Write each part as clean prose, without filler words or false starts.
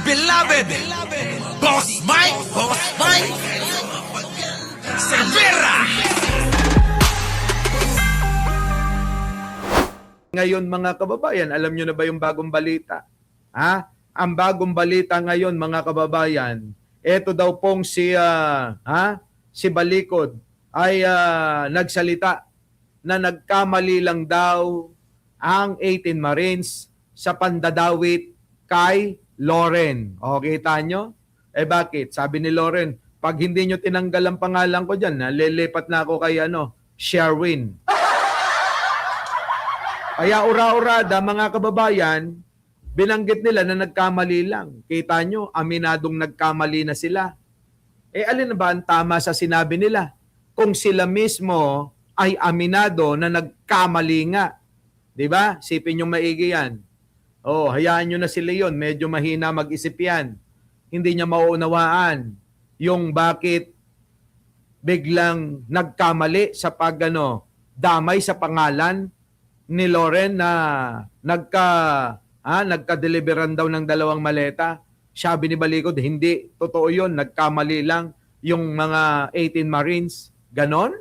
beloved Boss Mike Cervera. Ngayon mga kababayan, alam nyo na ba yung bagong balita? Ha? Ang bagong balita ngayon mga kababayan, eto daw pong si Balikod ay nagsalita na nagkamali lang daw ang 18 Marines sa pandadawit kay Loren. O, kita nyo? Bakit? Sabi ni Loren, pag hindi nyo tinanggal ang pangalan ko dyan, lilipat na ako kay Sherwin. Kaya ura-urada, mga kababayan, binanggit nila na nagkamali lang. Kita nyo, aminadong nagkamali na sila. Alin na ba ang tama sa sinabi nila? Kung sila mismo ay aminado na nagkamali nga. Diba? Sipin nyo maigi yan. Hayaan nyo na sila yun. Medyo mahina mag-isip yan. Hindi niya mauunawaan yung bakit biglang nagkamali sa damay sa pangalan ni Loren na nagka-deliveran daw ng 2 maleta. Sabi ni Balikod, hindi totoo yun, nagkamali lang yung mga 18 Marines. Ganon?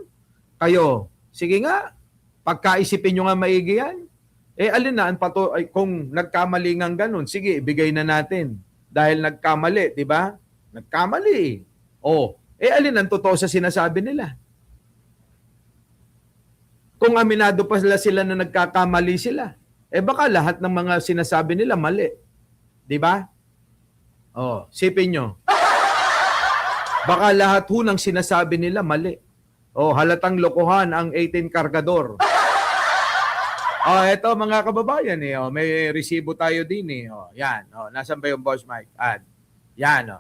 Kayo, sige nga, pagkaisipin nyo nga maigi yan. Alin na, kung nagkamali nga ganon, sige, ibigay na natin. Dahil nagkamali, di ba? Nagkamali. Alin ang totoo sa sinasabi nila? Kung aminado pa sila na nagkakamali sila, baka lahat ng mga sinasabi nila mali. Di ba? Sipin nyo. Baka lahat ho ng sinasabi nila mali. Halatang lokohan ang 18 kargador. Eto mga kababayan may resibo tayo din yan. Nasaan ba yung Boss Mike? Yan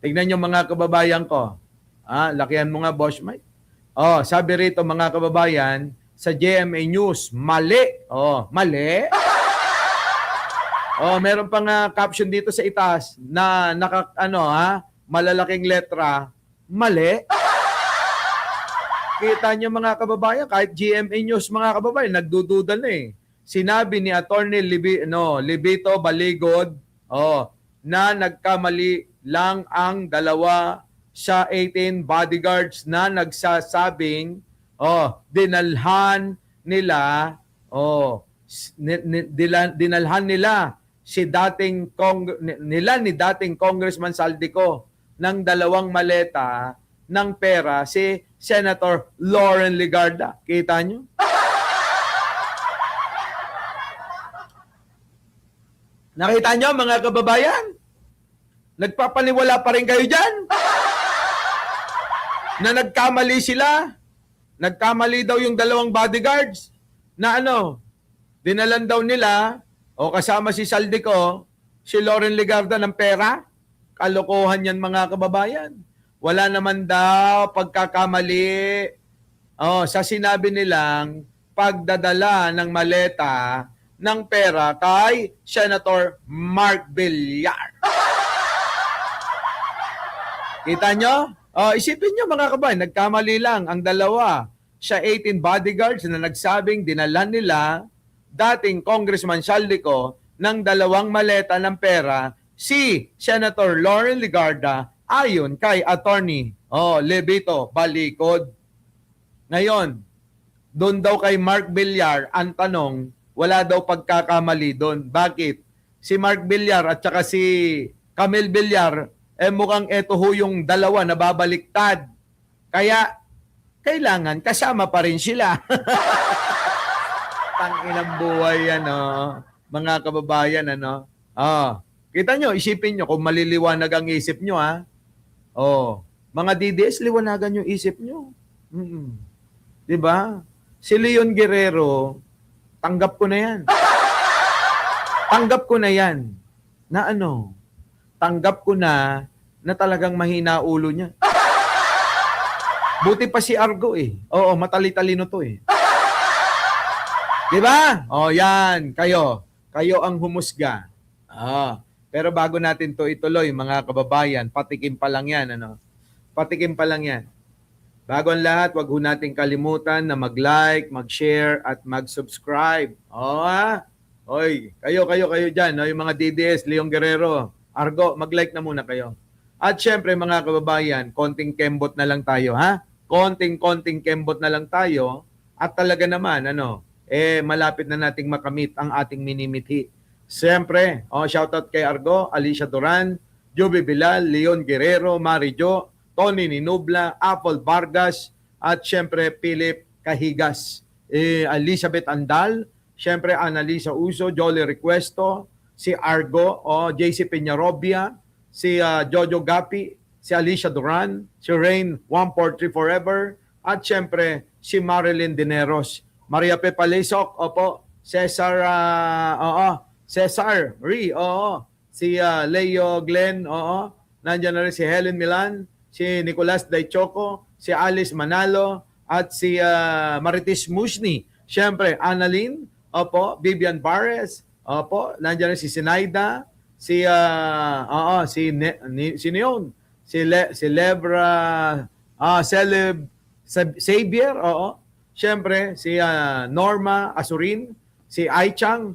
Tignan nyo mga kababayan ko. Lakihan mo nga Boss Mike. Sabi rito mga kababayan, sa GMA News, mali. Mali. Meron pang caption dito sa itaas na malalaking letra, mali. Kita niyo mga kababayan, kahit GMA News mga kababayan, nagdududa na Sinabi ni Attorney Libito Baligod na nagkamali lang ang 2 sa 18 bodyguards na nagsasabing dinalhan nila si dating ni dating Congressman Saldico ng 2 maleta ng pera si Senator Loren Legarda. Kita nyo? Nakita nyo mga kababayan? Nagpapaniwala pa rin kayo dyan? Na nagkamali sila? Nagkamali daw yung 2 bodyguards na dinalan daw nila kasama si Saldico, si Loren Legarda ng pera? Kalokohan yan mga kababayan. Wala naman daw pagkakamali sa sinabi nilang pagdadala ng maleta ng pera kay Senator Mark Villar. Kita nyo? Isipin nyo mga kabayan, nagkamali lang ang 2 sa 18 bodyguards na nagsabing dinalan nila dating Congressman Saldico ng 2 maleta ng pera si Senator Loren Legarda ayon kay Attorney Libito Balikod. Ngayon, doon daw kay Mark Villar, ang tanong, wala daw pagkakamali doon. Bakit? Si Mark Villar at saka si Camille Villar, mukhang eto ho yung 2 na babaliktad. Kaya, kailangan kasama pa rin sila. Tanginang buhay yan, mga kababayan, Kita nyo, isipin nyo, kung maliliwanag ang isip nyo, mga DDS, liwanagan yung isip nyo. Diba? Si Leon Guerrero, tanggap ko na yan. Tanggap ko na yan. Na tanggap ko na talagang mahina ulo niya. Buti pa si Argo matali-talino to Diba? Yan. Kayo ang humusga. Pero bago natin to ituloy, mga kababayan, patikim pa lang yan, Patikim pa lang yan. Bago ang lahat, wag ho nating kalimutan na mag-like, mag-share, at mag-subscribe. Oy, kayo dyan, yung mga DDS, Leon Guerrero, Argo, mag-like na muna kayo. At syempre mga kababayan, konting kembot na lang tayo, ha? Konting kembot na lang tayo at talaga naman, malapit na nating makamit ang ating minimithi. Siyempre, shoutout kay Argo, Alicia Duran, Joby Bilal, Leon Guerrero, Mari Jo, Tony Ninubla, Apple Vargas, at siyempre Philip Kahigas, Elizabeth Andal, siyempre Annalisa Uso, Jolly Requesto, si Argo, JC Peñarobia, si Jojo Gapi, si Alicia Duran, si Rain 143 Forever, at siyempre si Marilyn Dineros, Maria Pepa Lesok, opo, Cesar, Cesar Ri, si Leo Glenn, nandiyan na rin si Helen Milan, si Nicolas Daichoco, si Alice Manalo, at si Maritis Musni. Siyempre, Annalyn, opo, Vivian Barres, opo, nandiyan rin si Sinaida, si Neon, si Lebra, Xavier, siyempre, si Norma Asurin, si Aichang,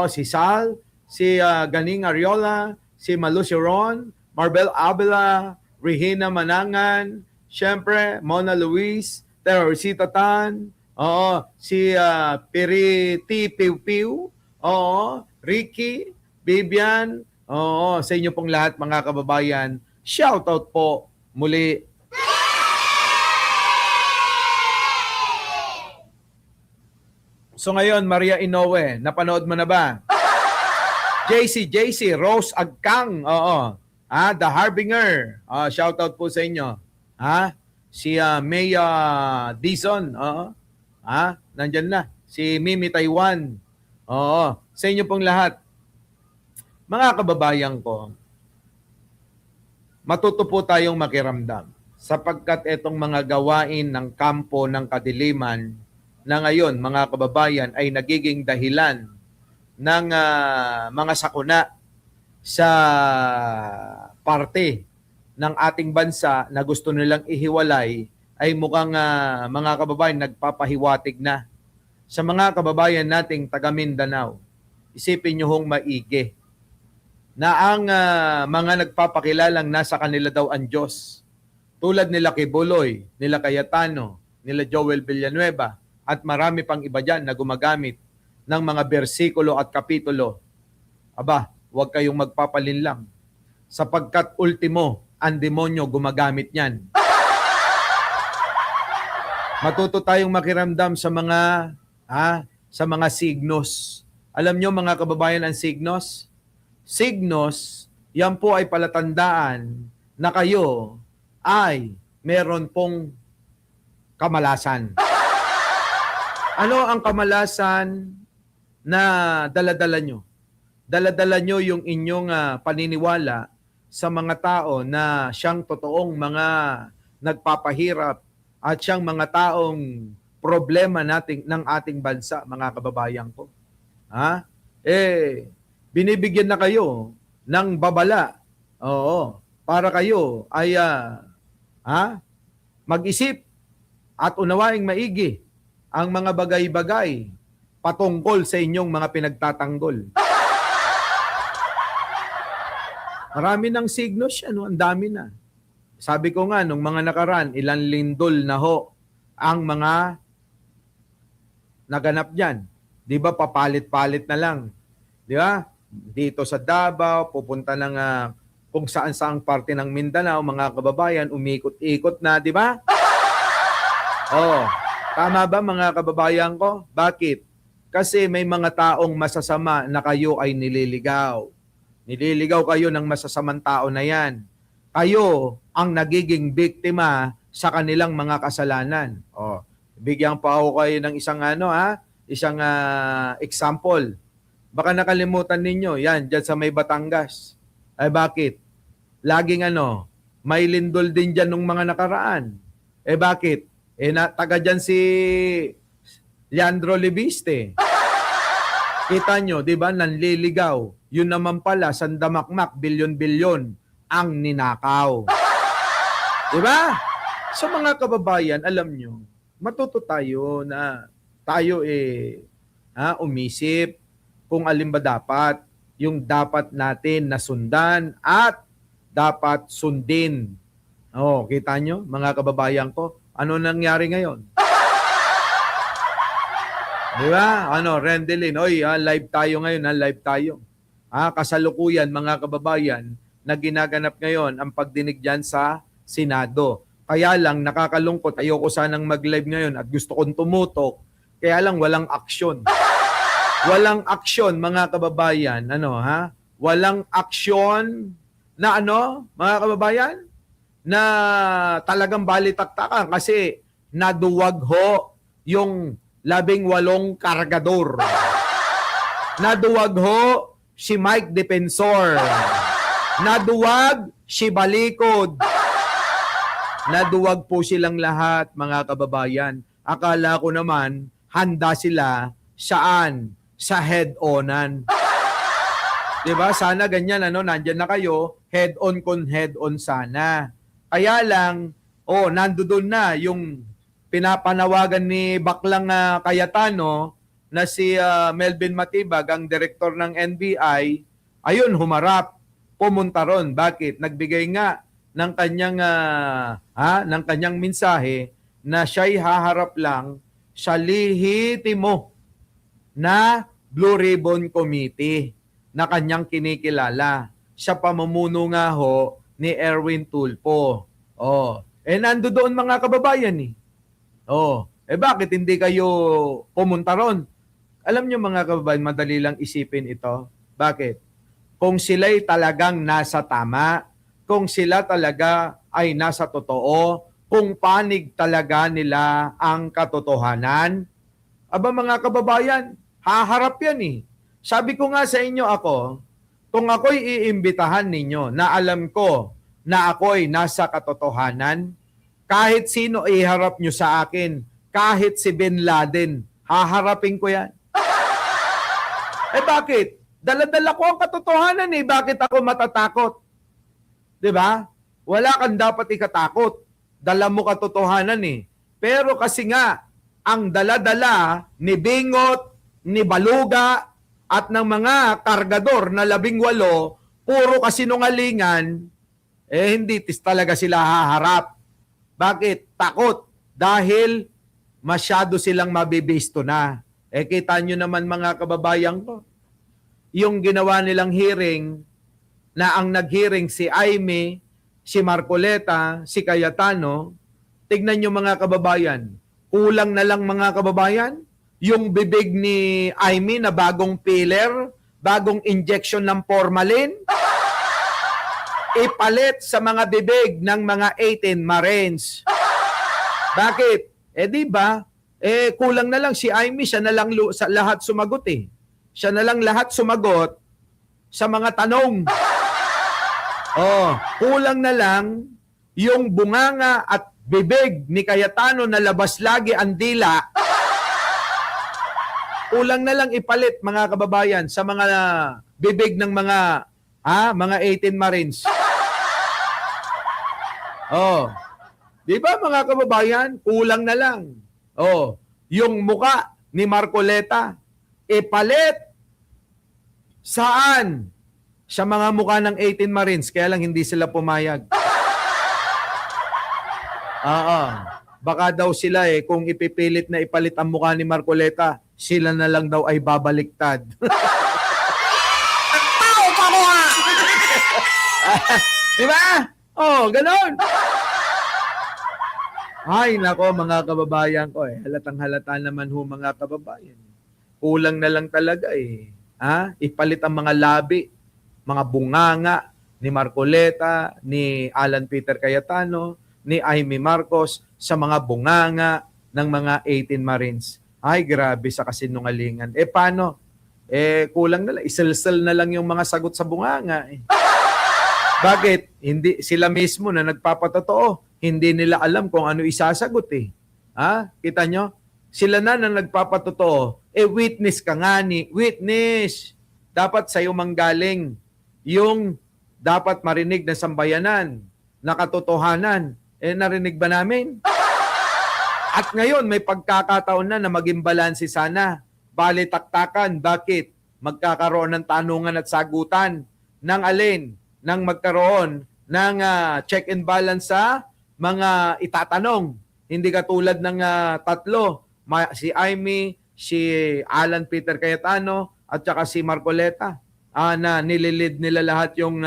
si Sal, si Ganing Ariola, si Malu Ron, Marbel Abela, Regina Manangan, siyempre, Mona Luis, Teresita Tan, si Piriti Piu Piu, Ricky, Bibian, sa inyo pong lahat mga kababayan, shoutout po muli. So ngayon, Maria Inoue, napanood mo na ba? JC, Rose Agkang, The Harbinger, shoutout po sa inyo. Si Maya Dizon, nandyan na. Si Mimi Taiwan, sa inyo pong lahat. Mga kababayan ko, matuto po tayong makiramdam sapagkat itong mga gawain ng kampo ng kadiliman na ngayon, mga kababayan, ay nagiging dahilan ng mga sakuna sa parte ng ating bansa na gusto nilang ihiwalay ay mukhang mga kababayan nagpapahiwatig na. Sa mga kababayan nating taga Mindanao, isipin nyo hong maigi na ang mga nagpapakilalang nasa kanila daw ang Diyos, tulad nila kay Buloy, nila Cayetano, nila Joel Villanueva, at marami pang iba dyan na gumagamit ng mga bersikulo at kapitulo. Aba, huwag kayong magpapalinlang sapagkat ultimo, ang demonyo gumagamit niyan. Matuto tayong makiramdam sa mga signos. Alam nyo mga kababayan ang signos? Signos, yan po ay palatandaan na kayo ay meron pong kamalasan. Ano ang kamalasan na daladala nyo? Daladala nyo yung inyong paniniwala sa mga tao na siyang totoong mga nagpapahirap at siyang mga taong problema ng ating bansa, mga kababayan ko. Binibigyan na kayo ng babala. Para kayo ay mag-isip at unawaing maigi ang mga bagay-bagay patungkol sa inyong mga pinagtatanggol. Marami ng signos yan, ang dami na. Sabi ko nga, nung mga nakaraan, ilang lindol na ho ang mga naganap dyan. Di ba, papalit-palit na lang. Di ba? Dito sa Davao, pupunta ng kung saan-saang parte ng Mindanao, mga kababayan, umikot-ikot na, di ba? Tama ba mga kababayan ko? Bakit? Kasi may mga taong masasama na kayo ay nililigaw. Nililigaw kayo ng masasamang tao na yan. Kayo ang nagiging biktima sa kanilang mga kasalanan. Bigyan pa ako kayo ng isang isang example. Baka nakalimutan ninyo, yan, dyan sa may Batangas. Ay bakit? Laging may lindol din dyan nung mga nakaraan. Bakit? Taga dyan si Leandro Libiste. Kita nyo, di ba, nanliligaw. Yun naman pala, sandamakmak, bilyon-bilyon ang ninakaw. Di ba? So mga kababayan, alam nyo, matuto tayo na tayo umisip kung alin ba dapat. yung dapat natin na sundan at dapat sundin. Oh, kita nyo, mga kababayan ko, ano nangyari ngayon? Di ba? Ano, Rendelin, oy, live tayo ngayon, live tayo. Kasalukuyan, mga kababayan, na ginaganap ngayon ang pagdinig dyan sa Senado. Kaya lang, nakakalungkot, ayoko sanang mag-live ngayon at gusto kong tumutok, kaya lang walang aksyon. Walang aksyon, mga kababayan. Walang aksyon na mga kababayan? Na talagang balitaktakan kasi naduwag ho yung 18 kargador. Naduwag ho si Mike Defensor. Naduwag si Balikod. Naduwag po silang lahat, mga kababayan. Akala ko naman, handa sila saan? Sa head-onan. Diba? Sana ganyan, nandyan na kayo, head-on kun head-on sana. Kaya lang, nandoon na yung pinapanawagan ni Baklang Cayetano na si Melvin Matibag, ang direktor ng NBI, ayun, humarap, pumunta ron. Bakit? Nagbigay nga ng kanyang mensahe na siya'y haharap lang sa lihitimo na Blue Ribbon Committee na kanyang kinikilala. Sa pamumuno nga ho ni Erwin Tulfo. Nando doon, mga kababayan eh. Bakit hindi kayo pumunta ron? Alam nyo, mga kababayan, madali lang isipin ito. Bakit? Kung sila'y talagang nasa tama, kung sila talaga ay nasa totoo, kung panig talaga nila ang katotohanan, mga kababayan, haharap yan eh. Sabi ko nga sa inyo kung ako'y iimbitahan ninyo na alam ko na ako'y nasa katotohanan, kahit sino iharap nyo sa akin, kahit si Bin Laden, haharapin ko yan. Bakit? Dala-dala ko ang katotohanan eh. Bakit ako matatakot? Diba? Wala kang dapat ikatakot. Dala mo katotohanan eh. Pero kasi nga, ang dala-dala ni Bingot, ni Baluga, at ng mga kargador na 18, puro kasinungalingan, hindi talaga sila haharap. Bakit? Takot. Dahil masyado silang mabibisto na. Kita nyo naman, mga kababayan ko, yung ginawa nilang hearing, na ang nag-hearing si Aimee, si Marcoleta, si Cayetano, tignan nyo, mga kababayan, kulang na lang, mga kababayan, yung bibig ni Aimee na bagong filler, bagong injection ng formalin, ipalit sa mga bibig ng mga 18 Marines. Bakit? Di ba? Kulang na lang si Aimee, siya na lang sa lahat sumagot eh. Siya na lang lahat sumagot sa mga tanong. Kulang na lang yung bunganga at bibig ni Cayetano na labas lagi ang dila. Kulang na lang ipalit, mga kababayan, sa mga bibig ng mga 18 Marines. Di ba, mga kababayan? Kulang na lang. Yung muka ni Marcoleta, ipalit saan? Sa mga muka ng 18 Marines, kaya lang hindi sila pumayag. Baka daw sila kung ipipilit na ipalit ang mukha ni Marcoleta, sila na lang daw ay babaliktad. Di ba? Ganon. Ay, nako, mga kababayan ko halatang halata naman mga kababayan. Kulang na lang talaga ipalit ang mga labi, mga bunganga ni Marcoleta, ni Alan Peter Cayetano, ni Aimee Marcos sa mga bunganga ng mga 18 Marines. Ay, grabe sa kasinungalingan. Paano? Kulang na lang. Isilsel na lang yung mga sagot sa bunganga. Bakit? Hindi sila mismo na nagpapatotoo. Hindi nila alam kung ano isasagot Kita nyo? Sila na nagpapatotoo. Witness ka nga ni. Witness. Dapat sa'yo manggaling yung dapat marinig na sambayanan, na katotohanan. Narinig ba namin? At ngayon, may pagkakataon na maging balanse sana. Balitaktakan. Bakit? magkakaroon ng tanungan at sagutan ng alin, ng magkaroon ng check and balance sa mga itatanong. Hindi katulad ng tatlo, si Amy, si Alan Peter Cayetano, at saka si Marcoleta, na nililid nila lahat yung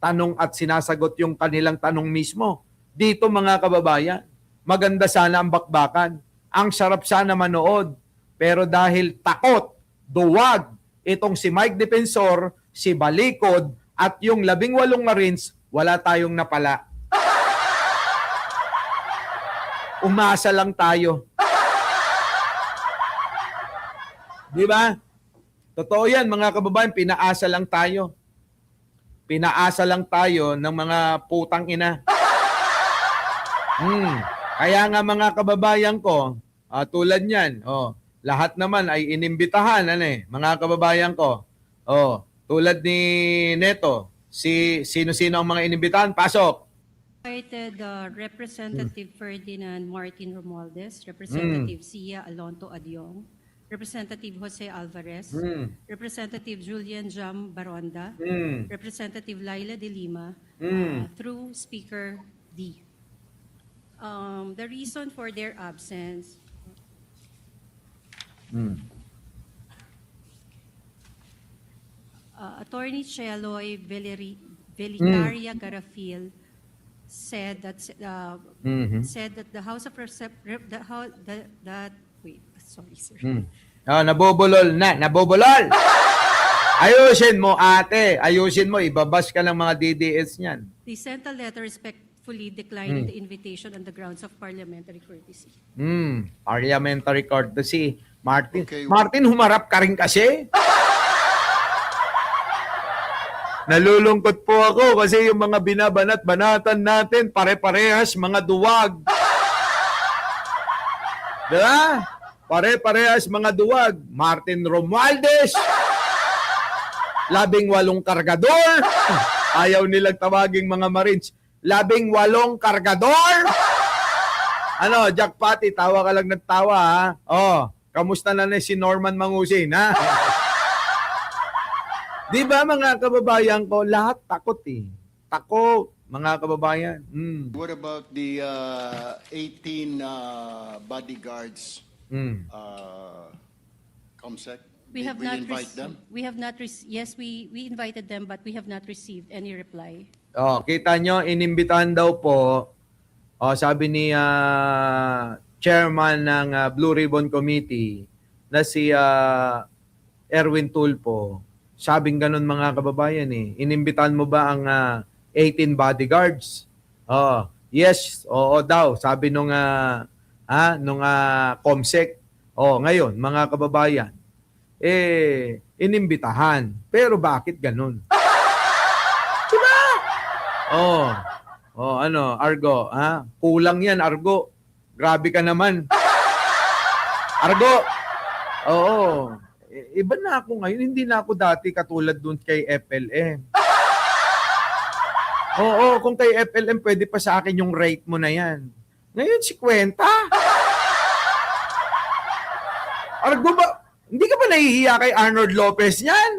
tanong at sinasagot yung kanilang tanong mismo. Dito mga kababayan, maganda sana ang bakbakan. Ang sarap sana manood. Pero dahil takot, duwag, itong si Mike Defensor, si Balikod, at yung 18 Marines, wala tayong napala. Umasa lang tayo. Di ba? Totoo yan mga kababayan, pinaasa lang tayo. Pinaasa lang tayo ng mga putang ina. Kaya nga mga kababayan ko, tulad niyan, lahat naman ay inimbitahan, mga kababayan ko. Tulad ni Neto, sino-sino ang mga inimbitahan? Pasok! Invited Representative Ferdinand Martin Romualdez, Representative Sia Alonto Adyong, Representative Jose Alvarez, Representative Julian Jam Baronda, Representative Laila de Lima, through Speaker D. The reason for their absence, Attorney Cheloy Velicaria Garafil said that the House of sorry sir. Nabobulol na, nabobulol! Ayusin mo ate, ayusin mo, ibabas ka ng mga DDS niyan. They sent a letter respectfully declining the invitation on the grounds of parliamentary courtesy. Parliamentary courtesy. Martin, Okay. Martin, humarap ka rin kasi. Nalulungkot po ako kasi yung mga binabanat-banatan natin, pare-parehas mga duwag. Diba? Pare-parehas mga duwag. Martin Romualdez, 18 kargador. Ayaw nilang tawaging mga Marines. 18 kargador. Ano, Jack Pati, tawa ka lang ng tawa, ha? Kamusta na si Norman Mangusin, ha? Di ba mga kababayan ko, lahat takot eh. Takot, mga kababayan. What about the 18 bodyguards, COMSEC? We Did have we not invite them? We have not yes, we invited them, but we have not received any reply. Kita nyo, inimbitahan daw po, sabi ni chairman ng Blue Ribbon Committee na si Erwin Tulfo, sabing ganun mga kababayan eh. Inimbitahan mo ba ang 18 bodyguards? Yes, oo daw, sabi nung COMSEC. Ngayon, mga kababayan, inimbitahan. Pero bakit ganun? Diba? Argo, kulang yan, Argo. Grabe ka naman. Argo, iba na ako ngayon. Hindi na ako dati katulad dun kay FLM. Kung kay FLM, pwede pa sa akin yung rate mo na yan. Ngayon, 50. Argo ba? Hindi ka ba nahihiya kay Arnold Lopez niyan?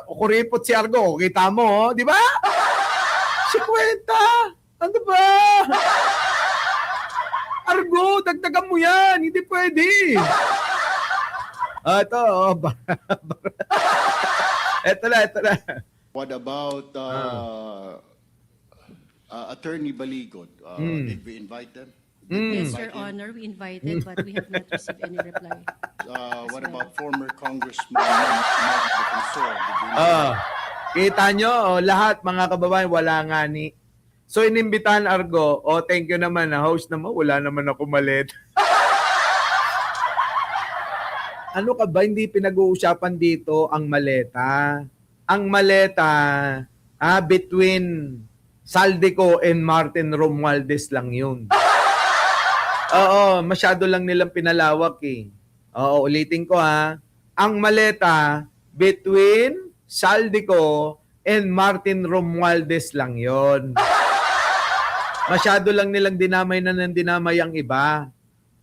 Kuripot si Argo. Kita mo, di ba? 50. Ano ba? Argo, dagdagan mo yan. Hindi pwede. Ito na. What about Attorney Baligod? Did we invite them? Yes, Your Honor, we invited, but we have not received any reply. What about former Congressman Mike Defensor? Did we invite Kita nyo, lahat mga kababayan, wala nga ni. So, inimbitahan Argo, thank you naman, host naman, wala naman ako malit. Ano ka ba, hindi pinag-uusapan dito ang maleta? Ang maleta, between Saldico and Martin Romualdez lang yun. Masyado lang nilang pinalawak eh. Ulitin ko Ang maleta, between Saldico and Martin Romualdez lang yon. Masyado lang nilang dinamay ang iba.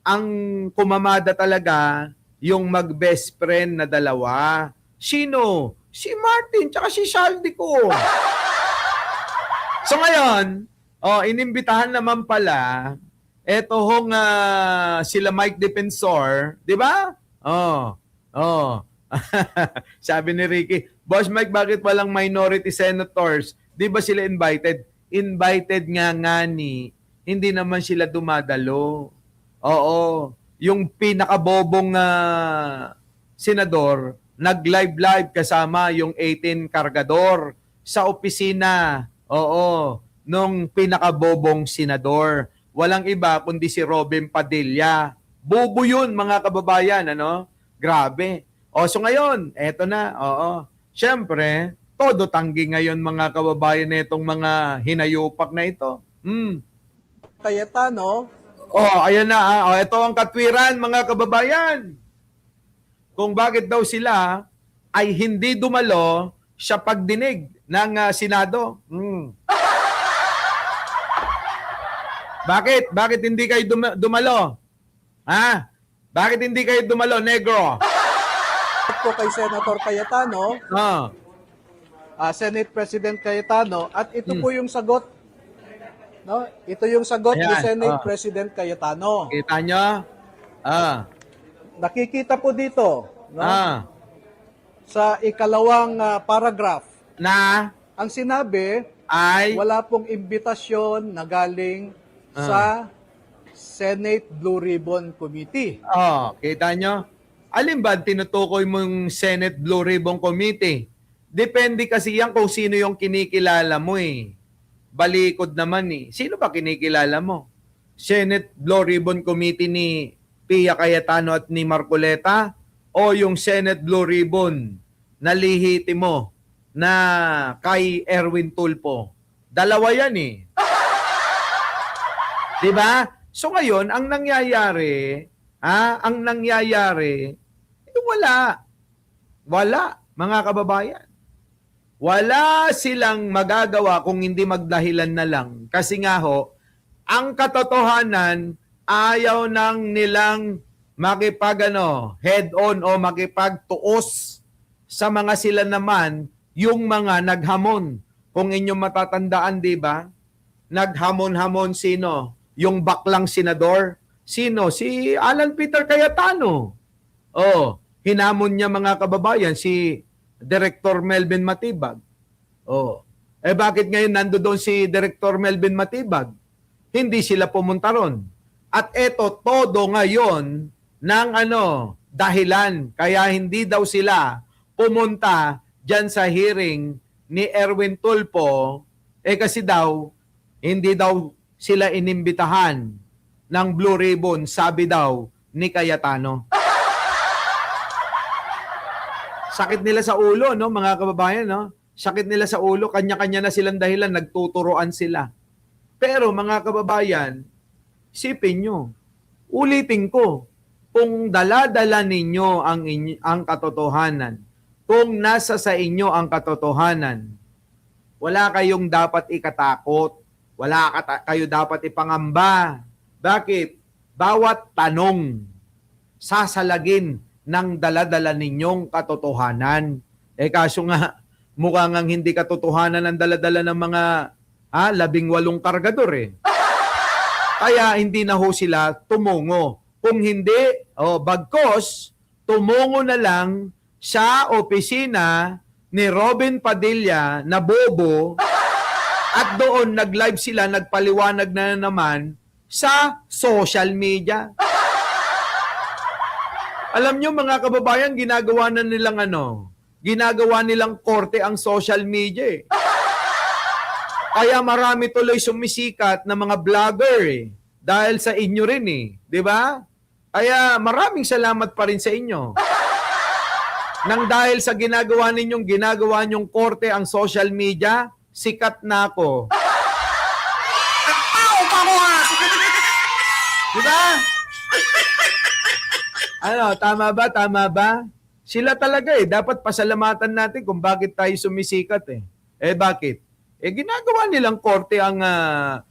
Ang kumamada talaga, yung mag-best friend na dalawa. Sino? Si Martin tsaka si Saldico. So ngayon, inimbitahan naman pala, eto hong sila Mike Defensor, di ba? Sabi ni Ricky, Boss Mike, bakit walang minority senators? Di ba sila invited? Invited nga ni, hindi naman sila dumadalo. Oo, yung pinakabobong senador, nag-live kasama yung 18 kargador sa opisina. Oo, nung pinakabobong senador. Walang iba kundi si Robin Padilla. Bobo yun, mga kababayan, ano? Grabe. So ngayon, eto na, Siyempre, todo tanggi ngayon mga kababayan na itong mga hinayupak na ito. Cayetano, Ayan na. Ito ang katwiran mga kababayan. Kung bakit daw sila ay hindi dumalo sa pagdinig ng Senado. Bakit? Bakit hindi kayo dumalo? Ha? Bakit hindi kayo dumalo, negro? po kay Senator Cayetano, Senate President Cayetano, at ito po yung sagot. No? Ito yung sagot ni Ayan, Senate President Cayetano. Kita nyo? Nakikita po dito, no? Sa Sa ikalawang paragraph, na ang sinabi, ay wala pong imbitasyon na galing sa Senate Blue Ribbon Committee. kita nyo? Alin ba tinutukoy mong Senate Blue Ribbon Committee? Depende kasi yan kung sino yung kinikilala mo eh. Balikod naman eh. Sino ba kinikilala mo? Senate Blue Ribbon Committee ni Pia Cayetano at ni Marcoleta o yung Senate Blue Ribbon na lihiti mo na kay Erwin Tulfo? Dalawa yan eh. Diba? So ngayon, ang nangyayari, wala, mga kababayan. Wala silang magagawa kung hindi magdahilan na lang. Kasi nga ho, ang katotohanan, ayaw nang nilang head-on o makipagtuos sa mga sila naman, yung mga naghamon. Kung inyong matatandaan, di ba? Naghamon-hamon sino? Yung baklang senador. Sino? Si Alan Peter Cayetano. Hinamon niya mga kababayan si Director Melvin Matibag. Bakit ngayon nandoon si Director Melvin Matibag? Hindi sila pumunta ron. At eto todo ngayon ng dahilan kaya hindi daw sila pumunta diyan sa hearing ni Erwin Tulfo kasi daw hindi daw sila inimbitahan ng Blue Ribbon, sabi daw ni Cayetano. Sakit nila sa ulo, no, mga kababayan, no? Sakit nila sa ulo, kanya-kanya na silang dahilan, nagtuturoan sila. Pero mga kababayan, isipin nyo, ulitin ko, kung dala-dala ninyo ang katotohanan, kung nasa sa inyo ang katotohanan, wala kayong dapat ikatakot, wala kayo dapat ipangamba. Bakit? Bawat tanong sasalagin ng dala-dala ninyong katotohanan. Kaso nga, mukhang ang hindi katotohanan ang dala-dala ng mga 18 kargador eh. Kaya hindi na ho sila tumungo. Kung hindi, bagkos, tumungo na lang sa opisina ni Robin Padilla na bobo at doon nag-live sila, nagpaliwanag na naman sa social media. Alam nyo mga kababayan, ginagawa na nilang ginagawa nilang korte ang social media eh. Kaya marami tuloy sumisikat na mga vlogger eh. Dahil sa inyo rin eh. Di ba? Kaya maraming salamat pa rin sa inyo. Nang dahil sa ginagawa ninyong korte ang social media, sikat na ako. Di ba? Tama ba? Tama ba? Sila talaga eh. Dapat pasalamatan natin kung bakit tayo sumisikat eh. Bakit? Ginagawa nilang korte ang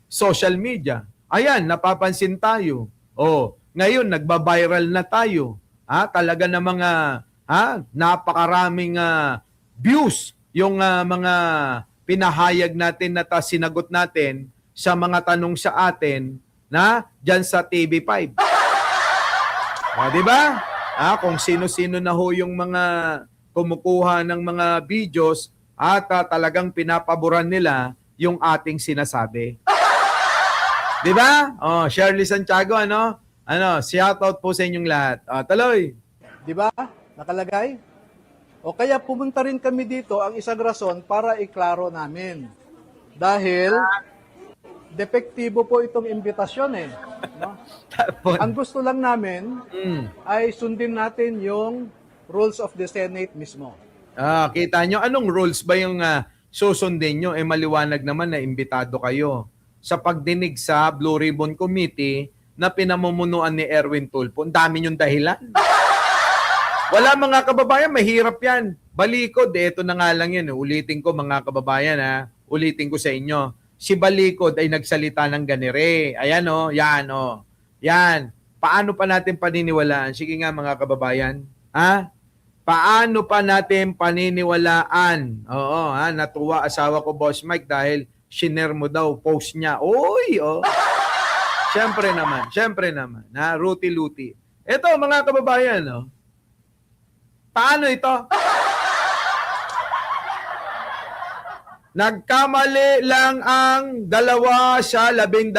social media. Ayan, napapansin tayo. Ngayon, nagba-viral na tayo. Talaga na mga napakaraming views yung mga pinahayag natin na sinagot natin sa mga tanong sa atin na dyan sa TV5. Di ba? Kung sino-sino na ho yung mga kumukuha ng mga videos at talagang pinapaboran nila yung ating sinasabi. Di ba? Shirley Santiago, shoutout po sa inyong lahat. Tuloy. Di ba? Nakalagay? O kaya pumunta rin kami dito ang isang rason para iklaro namin. Dahil depektibo po itong imbitasyon eh. No? Ang gusto lang namin ay sundin natin yung rules of the Senate mismo. Kita nyo, anong rules ba yung susundin nyo? Maliwanag naman na imbitado kayo sa pagdinig sa Blue Ribbon Committee na pinamumunuan ni Erwin Tulfo. Ang dami yung dahilan. Wala mga kababayan, mahirap yan. Balikod, ito na nga lang yan. Ulitin ko mga kababayan, ulitin ko sa inyo. Si Balikod ay nagsalita ng ganire. Ayan yan. Paano pa natin paniniwalaan? Sige nga mga kababayan. Paano pa natin paniniwalaan? Natuwa asawa ko, Boss Mike, dahil shiner mo daw post niya. Siyempre naman. Ruti-luti. Ito mga kababayan, paano ito? Nagkamali lang ang 2 sa 18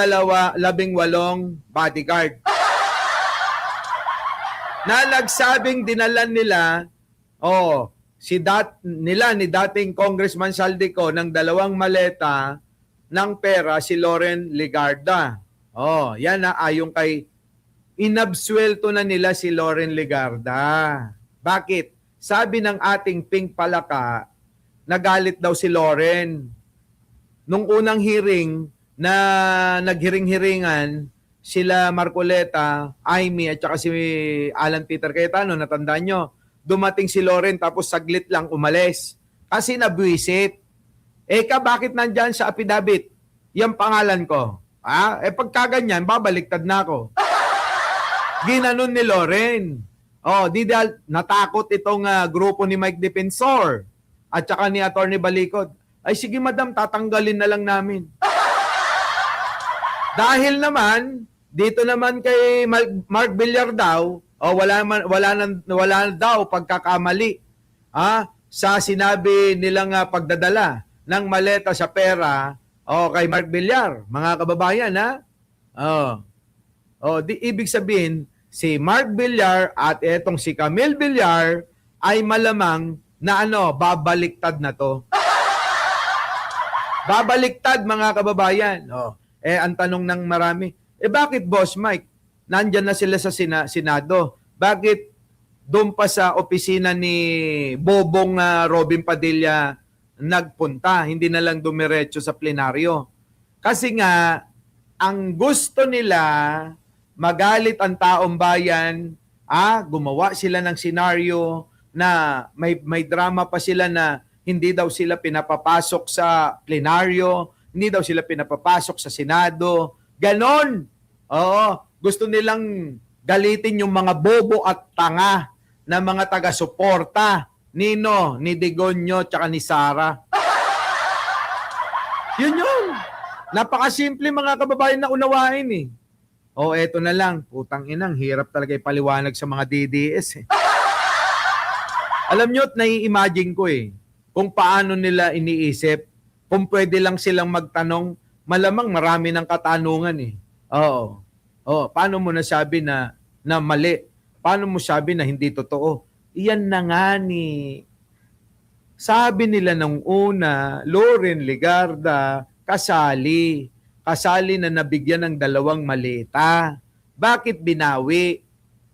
bodyguard. Na nagsabing dinalan nila, ni dating Congressman Saldico ng 2 maleta ng pera si Loren Legarda. Yan ayon kay inabsuelto na nila si Loren Legarda. Bakit? Sabi ng ating Pink Palaka, nagalit daw si Loren. Nung unang hearing na naghiring-hiringan, sila Marcoleta, Amy at saka si Alan Peter Cayetano, natandaan nyo, dumating si Loren tapos saglit lang umalis. Kasi nabwisit. Bakit nandyan sa affidavit? Yan pangalan ko. Pagkaganyan, babaliktad na ako. Ginanon ni Loren. Natakot itong grupo ni Mike Defensor at saka ni Attorney Balikod. Ay sige madam, tatanggalin na lang namin. Dahil naman, dito naman kay Mark Villar daw, wala daw pagkakamali sa sinabi nilang pagdadala ng maleta sa pera kay Mark Villar. Mga kababayan, ibig sabihin, si Mark Villar at etong si Camille Villar ay malamang na babaliktad na to. Babaliktad mga kababayan. Ang tanong ng marami, bakit Boss Mike? Nandyan na sila sa Senado. Bakit doon pa sa opisina ni Bobong Robin Padilla nagpunta? Hindi na lang dumiretso sa plenaryo. Kasi nga, ang gusto nila, magalit ang taong bayan, gumawa sila ng senaryo na may drama pa sila na hindi daw sila pinapapasok sa plenaryo, hindi daw sila pinapapasok sa Senado. Ganon. Gusto nilang galitin yung mga bobo at tanga na mga taga-suporta ni Digonyo tsaka ni Sara. Yun. Napakasimple mga kababayan na unawain eto na lang. Putang inang, hirap talaga ipaliwanag sa mga DDS Alam nyo, nai-imagine ko kung paano nila iniisip. Kung pwede lang silang magtanong, malamang marami ng katanungan paano mo nasabi na mali? Paano mo sabi na hindi totoo? Iyan na nga sabi nila nung una, Loren Legarda, kasali na nabigyan ng 2 maleta. Bakit binawi?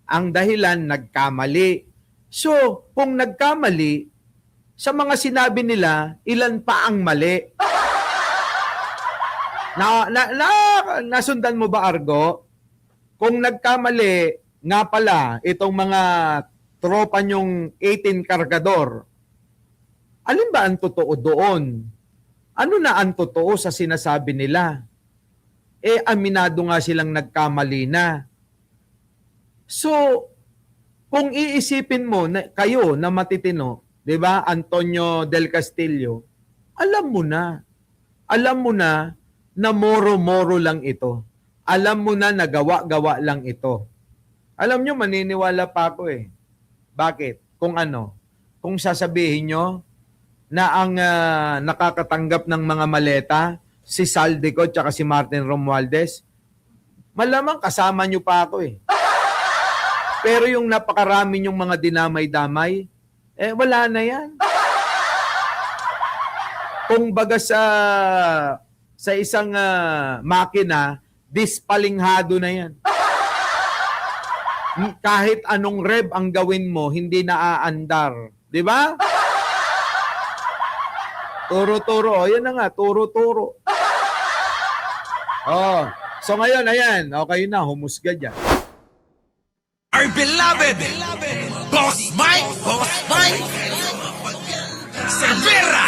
Ang dahilan, nagkamali. So, kung nagkamali, sa mga sinabi nila, ilan pa ang mali? Nasundan mo ba, Argo? Kung nagkamali, nga pala, itong mga tropa nyong 18 kargador, alin ba ang totoo doon? Ano na ang totoo sa sinasabi nila? Aminado nga silang nagkamali na. So, Kung iisipin mo na kayo na matitino, 'di ba? Antonio del Castillo, alam mo na. Alam mo na moro-moro lang ito. Alam mo na nagawa-gawa lang ito. Alam nyo, maniniwala pa ako eh. Bakit? Kung ano? Kung sasabihin nyo na ang nakakatanggap ng mga maleta, si Saldico at si Martin Romualdez, malamang kasama nyo pa ako eh. Pero yung napakarami nyong mga dinamay-damay, wala na yan. Kung baga sa isang makina, dispalinghado na yan. Kahit anong rev ang gawin mo, hindi na aandar. Di ba? Turo-turo. O, yan na nga. Turo-turo. Oh. So ngayon, ayan. Okay na. Humusga dyan. Our beloved Boss Mike Cervera.